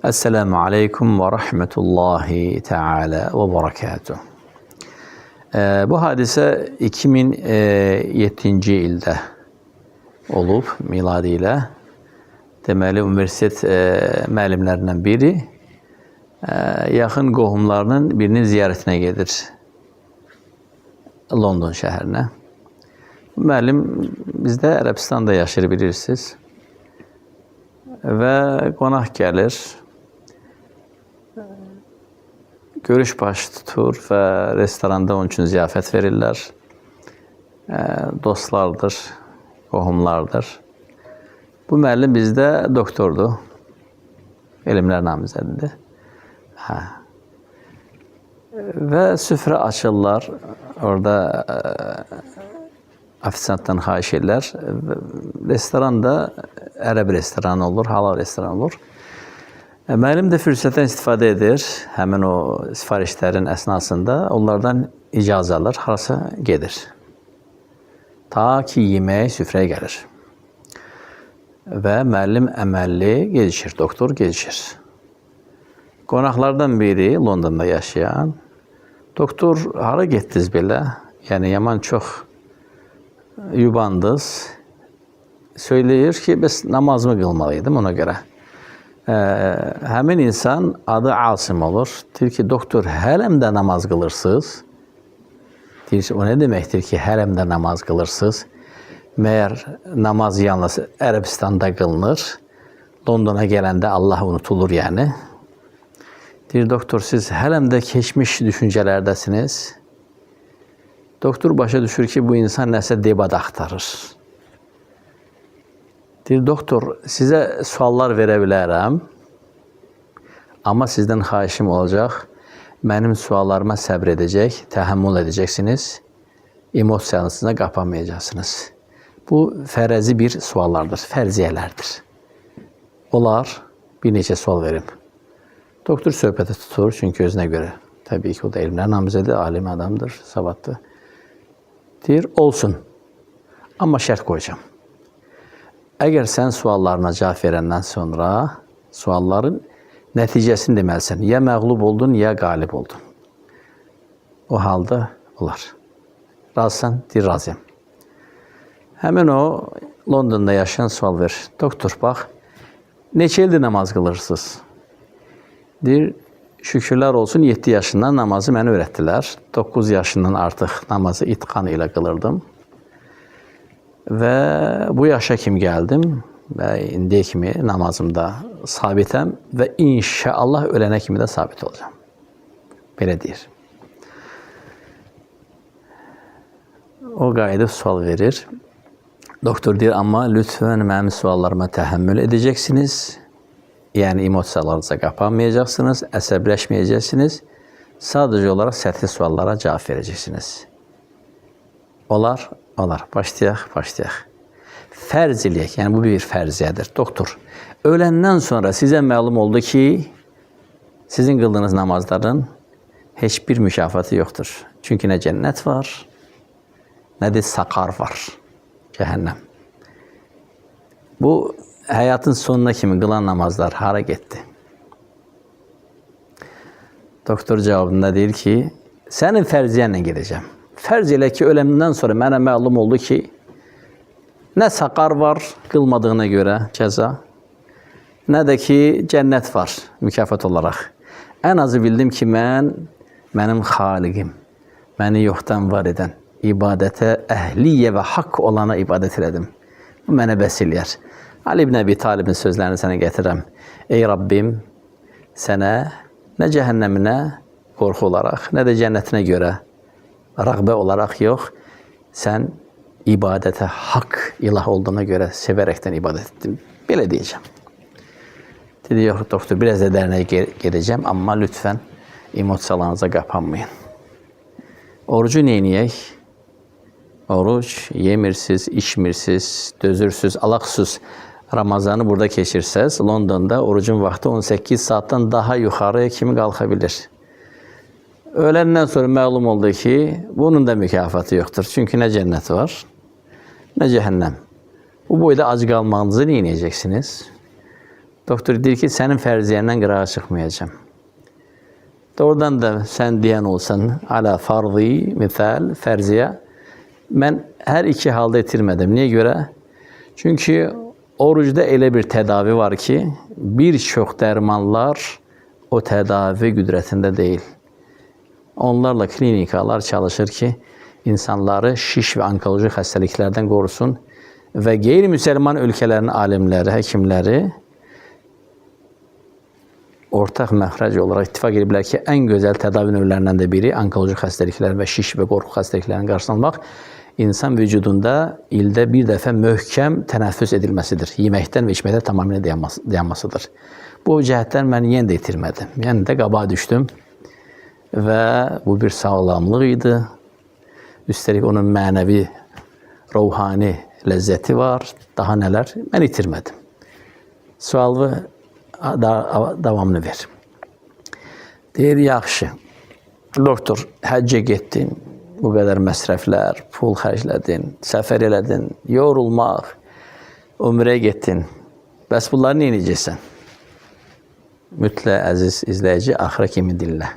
Esselamu Aleyküm ve Rahmetullahi Teala ve Berekatuhu. Bu hadise 2007 ildə olub miladi ilə. Deməli, universitet müəllimlərindən biri yaxın qohumlarının birinin ziyarətinə gedir London şəhərinə. Müəllim bizdə Ərəbistanda yaşayır, bilirsiniz. Və qonaq gəlir. Görüş baş tutur və restoranda onun üçün ziyafət verirlər. Dostlardır, qohumlardır. Bu müəllim bizdə doktordur. Elmlər namizədidir. Və süfrə açırlar. Orada ofisantdan xahiş edirlər. Restoran da ərəb restoranı olur, halal restoran olur. Müəllim də fürsətdən istifadə edir. Həmin o sifarişlərin əsnasında onlardan icazə alır, harasa gedir. Ta ki yemək süfrəyə gəlir. Və müəllim əməlli gecikir, doktor gecikir. Qonaqlardan biri Londonda yaşayan, doktor, hara getdiniz belə? Yəni, yaman çox yubandınız. Söyləyir ki, bəs namazımı qılmalıydım ona görə. Həmin insan adı Asım olur. Deyir ki, doktor, hələm də namaz qılırsınız. Deyir ki, o nə deməkdir ki, hələm də namaz qılırsınız? Məyər namaz yalnız Ərəbistanda qılınır. Londona gələndə Allah unutulur yəni. Deyir, doktor, siz hələm də keçmiş düşüncələrdəsiniz. Doktor başa düşür ki, bu insan nəsə debad axtarır. Deyir, doktor, sizə suallar verə bilərəm, amma sizdən xahişim olacaq, mənim suallarıma səbr edəcək, təhəmmül edəcəksiniz, emosiyanızına qapanmayacaqsınız. Bu, fərəzi bir suallardır, fərziyələrdir. Olar, bir neçə sual verim. Doktor söhbəti tutur, çünki özünə görə. Təbii ki, o da elmlər namizədir, alim adamdır, savaddır. Deyir, olsun, amma şərt qoyacağım. Əgər sən suallarına cavab verəndən sonra sualların nəticəsini deməlisən. Ya məğlub oldun, ya qalib oldun. O halda olar. Razısan? Deyir, razıyam. Həmin o Londonda yaşayan sual verir. Doktor, bax, neçə ildir namaz qılırsınız? Deyir, şükürlər olsun, 7 yaşından namazı mənə öyrətdilər. 9 yaşından artıq namazı itqan ilə qılırdım. Və bu yaşa kimi gəldim və indiyə kimi namazımda sabitəm və inşallah ölənə kimi də sabit olacağım. Belə deyir. O qayıdıb sual verir. Doktor deyir, amma lütfən mənim suallarıma təhəmmül edəcəksiniz. Yəni, emosiyalarınıza qapanmayacaqsınız, əsəbləşməyəcəksiniz. Sadəcə olaraq səthi suallara cavab verəcəksiniz. Olar? Olar. Başlayaq. Fərz eləyək. Yəni, bu bir fərziyədir. Doktor, öləndən sonra sizə məlum oldu ki, sizin qıldığınız namazların heç bir mükafatı yoxdur. Çünki nə cənnət var, nə də saqar var, cəhənnəm. Bu, həyatın sonuna kimi qılan namazlar hara getdi? Doktor cavabında deyir ki, sənin fərziyənlə gedəcəm. Fərz elə ki, öləmdən sonra mənə məlum oldu ki, nə saqar var qılmadığına görə cəza, nə də ki, cənnət var mükafat olaraq. Ən azı bildim ki, mənim xaliqim, məni yoxdan var edən, ibadətə əhliyə və haqq olana ibadət elədim. Bu mənə bəs eləyər. Ali ibn Əbi Talibin sözlərini sənə gətirəm. Ey Rabbim, sənə nə cəhənnəminə qorxu olaraq, nə də cənnətinə görə rəğbə olaraq yox, sən ibadətə haqq ilah olduğuna görə sevərəkdən ibadət etdim. Belə deyəcəm. Dedi, yox, doktor, biraz da dərnəyə gedəcəm, amma lütfən emosiyalarınıza qapanmayın. Orucu neyniyək? Oruc, yemirsiniz, içmirsiniz, dözürsünüz, alaqsız Ramazanı burada keçirsəz, Londonda orucun vaxtı 18 saatdan daha yuxarıya kimi qalxa bilir. Öləndən sonra məlum oldu ki, bunun da mükafatı yoxdur. Çünki nə cənnət var, nə cəhənnəm. Bu boyda ac qalmağınızı neyinəyəcəksiniz? Doktor deyir ki, sənin fərziyəndən qırağa çıxmayacağım. Doğrudan da sən deyən olsan, ala farzi, misal, fərziyə, mən hər iki halda itirmədim. Niyə görə? Çünki orucda elə bir tədavi var ki, bir çox dərmanlar o tədavi qüdrətində deyil. Onlarla klinikalar çalışır ki, insanları şiş və onkoloji xəstəliklərdən qorusun və qeyri-müsəlman ölkələrin alimləri, həkimləri ortaq məxrəc olaraq ittifaq ediblər ki, ən gözəl tədavi növlərindən də biri onkoloji xəstəliklər və şiş və qorxu xəstəliklərinin qarşısını almaq insan vücudunda ildə bir dəfə möhkəm tənəffüs edilməsidir. Yeməkdən və içməkdən tamamilə dayanmasıdır. Bu cəhətdən mən yenə də itirmədim. Yəni də qabağa düşdüm və bu bir sağlamlıq idi. Üstəlik onun mənəvi, ruhani ləzzəti var. Daha nələr? Mən itirmədim. Sualı davamını ver. Deyir, yaxşı. Doktor, həccə getdin. Bu qədər məsrəflər, pul xərclədin, səfər elədin, yorulmaq, ömrəyə getdin. Bəs bunları nə edəcəksən? Mütləq əziz izləyici, axıra kimi dinlə.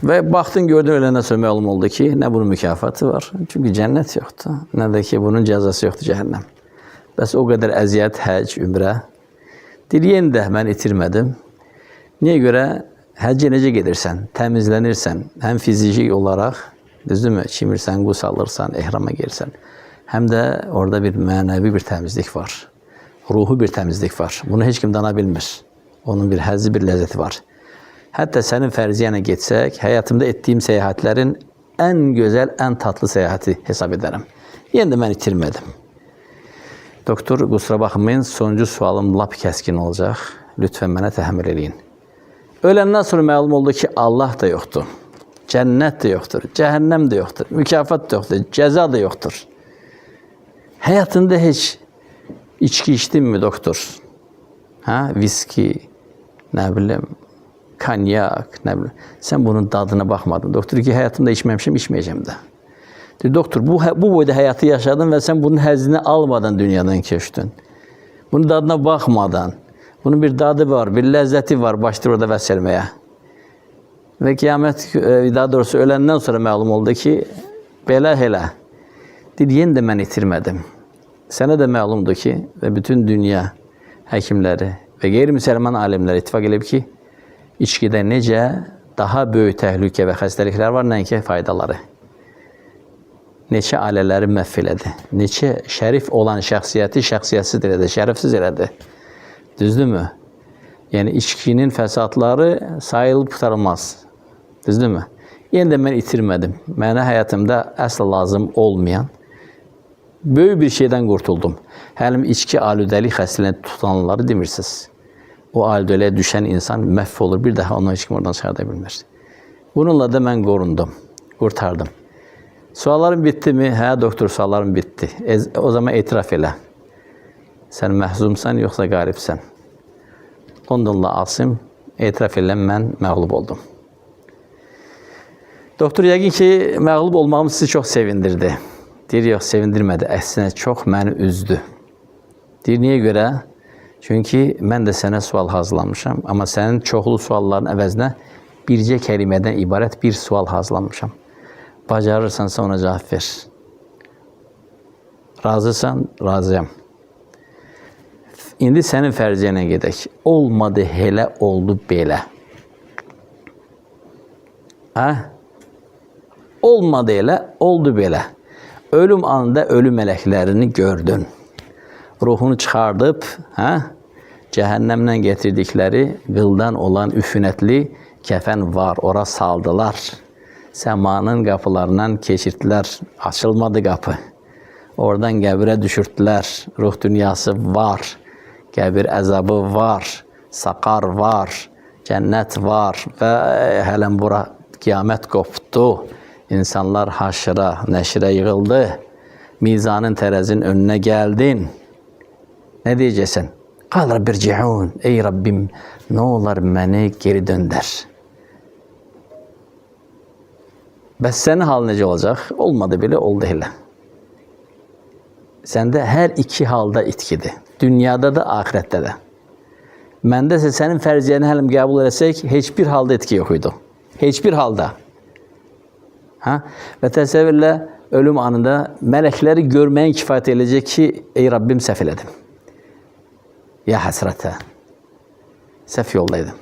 Və baxdın, gördün, öləndən sonra məlum oldu ki, nə bunun mükafatı var, çünki cənnət yoxdur, nə də ki, bunun cəzası yoxdur, cəhənnəm. Bəs o qədər əziyyət, həc, ümrə. Deyir, də mən itirmədim. Niyə görə? Həccə necə gedirsən, təmizlənirsən, həm fiziki olaraq, düzdürmü, çimirsən, qus alırsan, ehrama gelirsən, həm də orada bir mənəvi bir təmizlik var, ruhu bir təmizlik var. Bunu heç kim dana bilmir. Onun bir həzzi, bir ləzzəti var. Hətta sənin fərziyənə getsək, həyatımda etdiyim səyahətlərin ən gözəl, ən tatlı səyahəti hesab edərəm. Yenə də mən itirmədim. Doktor, qusura baxmayın, sonuncu sualım lap kəskin olacaq. Lütfən mənə təhəmmül eləyin. Öləndən sonra məlum oldu ki, Allah da yoxdur, cənnət də yoxdur, cəhənnəm də yoxdur, mükafat da yoxdur, cəza da yoxdur. Həyatında heç içki içdin mi doktor? Viski, nə bilim, konyak, nə bilim. Sən bunun dadına baxmadın. Doktor ki, həyatımda içməmişəm, içməyəcəm də. Deyir, doktor, bu boyda həyatı yaşadın və sən bunun həzzini almadan dünyadan keçdin. Bunun dadına baxmadan. Bunun bir dadı var, bir ləzzəti var, başlayır orada vəsəlməyə. Və qiyamət, daha doğrusu öləndən sonra məlum oldu ki, belə. Deyir, yenə də mən itirmədim. Sənə də məlumdur ki, və bütün dünya həkimləri və qeyri-müsəlman alimləri ittifaq edib ki, içkidə necə daha böyük təhlükə və xəstəliklər var, nəinki faydaları. Neçə ailələri məhv elədi, neçə şərif olan şəxsiyyəti şəxsiyyətsiz elədi, şərəfsiz elədi. Düzdürmü? Yəni, içkinin fəsadları sayılıb qutarılmaz. Düzdürmü? Yenə də mən itirmədim. Mənə həyatımda əsla lazım olmayan böyük bir şeydən qurtuldum. Həlim içki alüdəlik xəstəliyinə tutanları demirsiniz. O alüdəliyə düşən insan məhv olur, bir daha onu heç kim oradan çıxarda bilmir. Bununla da mən qorundum, qurtardım. Suallarım bitdi mi? Hə, doktor, suallarım bitdi. O zaman etiraf elə. Sən məhzumsan, yoxsa qalibsən. Onunla Asim etiraf eləm, mən məğlub oldum. Doktor, yəqin ki, məğlub olmağım sizi çox sevindirdi. Deyir, yox, sevindirmədi. Əksinə, çox məni üzdü. Deyir, niyə görə? Çünki mən də sənə sual hazırlamışam. Amma sənin çoxlu sualların əvəzinə bircə kəlimədən ibarət bir sual hazırlamışam. Bacarırsansa ona cavab ver. Razısan? Razıyam. İndi sənin fərziyənə gedək. Olmadı elə, oldu belə. Olmadı elə, oldu belə. Ölüm anında ölüm mələklərini gördün. Ruhunu çıxardıb, cəhənnəmdən getirdikləri qıldan olan üfunətli kəfən var, ora saldılar. Səmanın qapılarından keçirtdilər, açılmadı qapı. Oradan qəbirə düşürtdülər, ruh dünyası var. Qəbir əzabı var, saqar var, cənnət var və hələn bura qiyamət qopdu. İnsanlar haşıra, nəşirə yığıldı. Mizanın tərəzin önünə gəldin. Nə deyəcəksən? Qal Rabbirciun, ey Rabbim, nə olar məni geri döndər. Bəs sənin hal necə olacaq? Olmadı belə, oldu elə. Səndə hər iki halda itkidir. Dünyada da, ahirette de. Məndə isə sənin fərziyyəni həlim qəbul etsək, heç bir halda etki yox idi. Heç bir halda. Ha? Və təsəvvürlə ölüm anında mələkləri görməyin kifayət edəcək ki, ey Rabbim səhv elədim. Ya həsrətə. Səhv yoldaydım.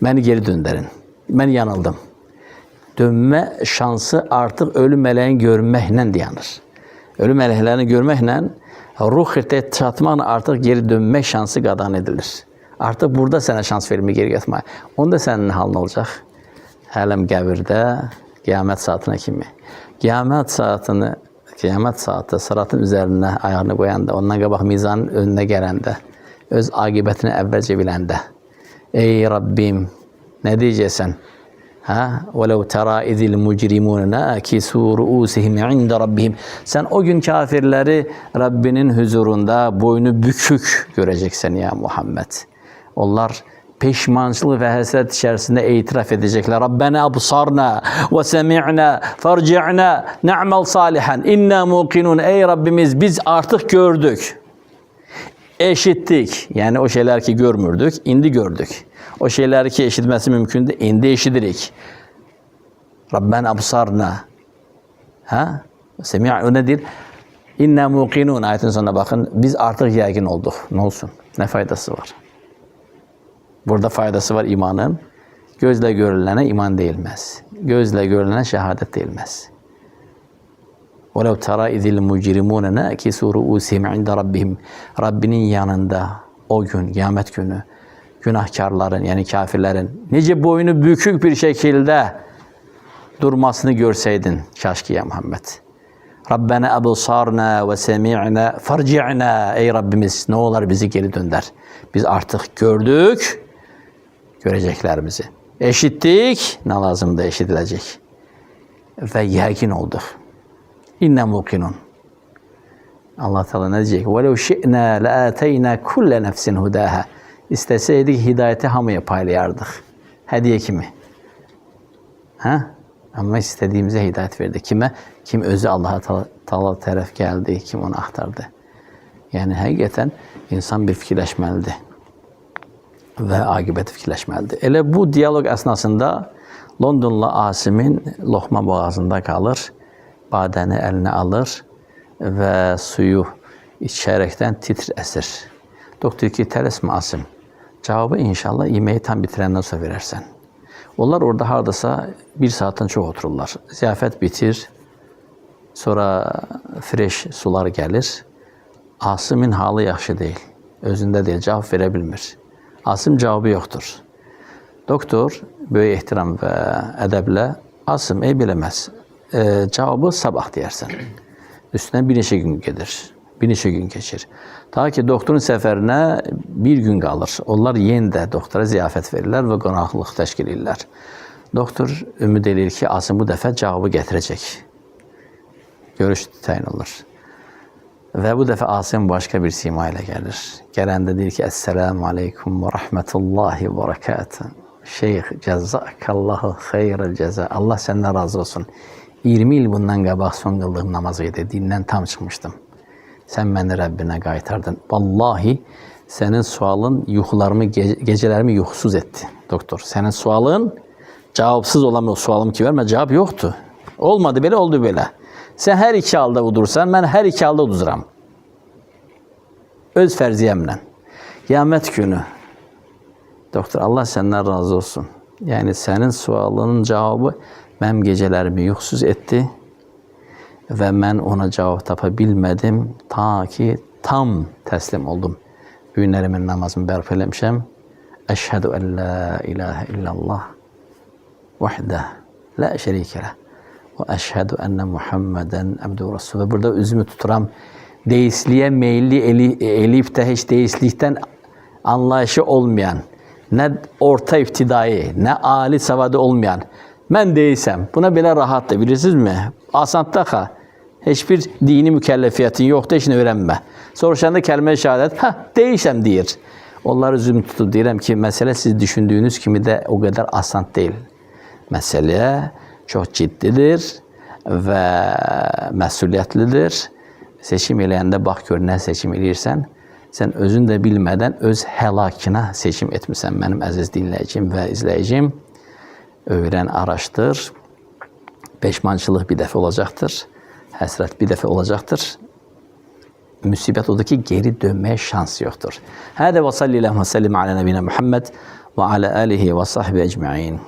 Məni geri döndərin. Mən yanıldım. Dönmə şansı artıq ölüm mələyin görməklə dayanır. Ölüm mələklərini görməklə ruh xirtəyə çatmaqla artıq geri dönmək şansı qadan edilir. Artıq burada sənə şans vermə geri getməyə. Onda sənin halın olacaq. Hələm qəbirdə, qiyamət saatına kimi. Qiyamət saatı sıratın üzərinə ayağını qoyanda, ondan qabaq mizanın önünə gələndə, öz aqibətini əvvəlcə biləndə, ey Rabbim, nə deyəcəksən? وَلَوْ تَرَى اِذِ الْمُجْرِمُونَ نَاكِسُوا رُؤُسِهِمْ عِنْدَ رَبِّهِمْ. Sen o gün kafirleri Rabbinin huzurunda boynu bükük göreceksin ya Muhammed. Onlar peşmançılık ve həsrət içerisinde itiraf edecekler. Rabbena absarna ve semi'na farci'na na'mal salihan inna muqinun. Ey Rabbimiz biz artık gördük. Eşittik. Yani o şeyler ki görmürdük, indi gördük. O şeyler ki eşitmesi mümkündü, indi eşidirik. Rabbena absarna. Ha? Semi'a o nedir? İnna muqinun ayetin sonuna bakın. Biz artık yakin olduk. Ne olsun? Ne faydası var? Burada faydası var imanın. Gözle görülene iman değilmez. Gözle görülene şehadet değilmez. وَلَوْ تَرَى اِذِ الْمُجْرِمُونَ نَاكِسُوا رُؤُسِهِمْ عِنْدَ رَبِّهِمْ. Rabbinin yanında o gün, kıyamet günü, günahkarların yani kafirlerin nice boynu bükük bir şekilde durmasını görseydin keşke ya Muhammed. Rabbena absarna ve semi'na farci'na. Ey Rabbimiz ne olur bizi geri dönder. Biz artık gördük, göreceklerimizi. Eşittik, ne lazım da eşitilecek. Ve yakin olduk. İnne muqinun. Allah Teala ne diyecek? وَلَوْ شِئْنَا لَآتَيْنَا كُلَّ نَفْسٍ هُدَاهَا. İsteseydik hidayeti hamıya paylayardık. Hediye kimi? Ha? Ama istediğimize hidayet verdi. Kime? Kim özü Allah'a Teala tərəf geldi, kim onu aktardı. Yani hakikaten insan bir fikirləşməlidir. Və aqibəti fikirləşməlidir. Elə bu diyalog əsnasında Londonlu Asim'in lokma boğazında kalır. Badəni əlinə alır və suyu içərəkdən titr əsir. Doktor ki, tələsmə Asim. Cavabı inşallah yemeği tam bitirəndən sonra verərsən. Onlar orada hardasa bir saatten çok otururlar. Ziyafət bitir. Sonra fresh sular gəlir. Asim'in halı yaxşı deyil. Özündə deyil, cavab verə bilmir. Asim cavabı yoxdur. Doktor böyük ehtiram və ədəblə Asim eyb eləməz. Cevabı sabah deyərsən. Üstüne bir neçə gün gedir. Bir neçə gün keçir. Ta ki doktorun səfərinə bir gün qalır. Onlar yenə də doktora ziyafət verirlər və qonaqlıq təşkil edirlər. Doktor ümid edir ki, Asim bu dəfə cavabı gətirəcək. Görüş təyin olur. Və bu dəfə Asim başqa bir sima ilə gəlir. Gələndə deyir ki, Esselamu aleykum və rahmetullahi və berekatuhu. Şeyh, cəzakallahu xeyrəl cəza. Allah səndən razı olsun. 20 il bundan qabaq son qıldığım namazı idi. Dindən tam çıxmışdım. Sən məni Rəbbinə qaytardın. Vallahi sənin sualın yuxularımı, gecelərimi yuxusuz etdi. Doktor, sənin sualın cavabsız olan o sualım ki vermə, cavab yoxdur. Olmadı belə, oldu belə. Sən hər iki halda udursan, mən hər iki halda uduram. Öz fərziyəmlə. Qiyamət günü. Doktor, Allah səndən razı olsun. Yəni sənin sualının cavabı mənim gecelərimi yuxusuz etdi və mən ona cavab tapa bilmədim ta ki tam təslim oldum. Günlərimin namazımı bərpa eləmişəm. Əşhədü ən la ilahə illallah vahdə la şərikə ləh və əşhədü ənə Muhammədən əbdü rasul. Və burada üzümü tuturam. Deistliyə meyilli elif də heç deistlikdən anlayışı olmayan, nə orta ibtidai, nə ali savadı olmayan mən deysəm, buna belə rahatdır, bilirsinizmi? Asandda heç bir dini mükəlləfiyyətin yoxdur, heç nə öyrənmə. Soruşanda kəlmə-i şəhadət, deysəm deyir. Onları üzüm tutub deyirəm ki, məsələ siz düşündüyünüz kimi də o qədər asand deyil. Məsələ çox ciddidir və məsuliyyətlidir. Seçim eləyəndə bax gör, nə seçim eləyirsən. Sən özün də bilmədən öz həlakına seçim etmisən mənim əziz dinləyicim və izləyicim. Öyrən, araşdır. Peşmançılıq bir dəfə olacaqdır. Həsrət bir dəfə olacaqdır. Müsibət odur ki, geri dönməyə şans yoxdur. Hədə və sallallahu və səllim alə nəbinə Muhammed və alə alihi və sahbi ecmaîn.